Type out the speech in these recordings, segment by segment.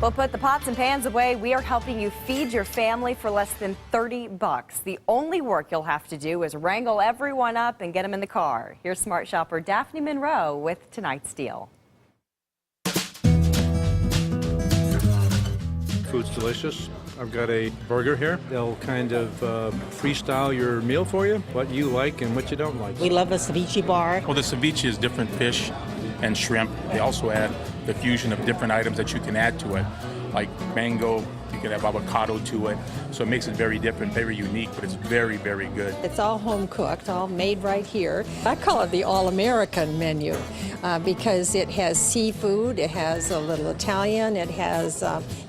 Well, put the pots and pans away. We are helping you feed your family for less than $30. The only work you'll have to do is wrangle everyone up and get them in the car. Here's Smart Shopper Daphne Monroe with tonight's deal. Food's delicious. I've got a burger here. They'll kind of freestyle your meal for you, what you like and what you don't like. We love a ceviche bar. Well, the ceviche is different fish and shrimp. They also add the fusion of different items that you can add to it, like mango. You can have avocado to it. So it makes it very different, very unique, but it's very, very good. It's all home cooked, all made right here. I call it the all-American menu because it has seafood, it has a little Italian, it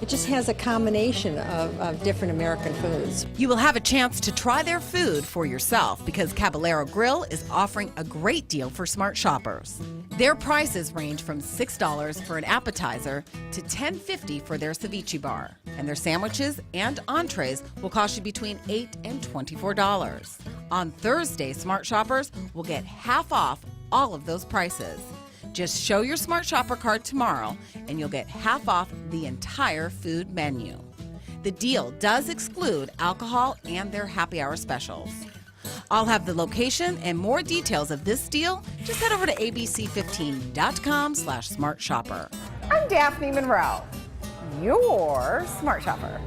just has a combination of different American foods. You will have a chance to try their food for yourself because Caballero Grill is offering a great deal for smart shoppers. Their prices range from $6 for an appetizer to $10.50 for their ceviche bar. And their sandwiches and entrees will cost you between $8 and $24. On Thursday, smart shoppers will get half off all of those prices. Just show your Smart Shopper card tomorrow and you'll get half off the entire food menu. The deal does exclude alcohol and their happy hour specials. I'll have the location and more details of this deal. Just head over to abc15.com/smartshopper. I'm Daphne Monroe, your Smart Shopper.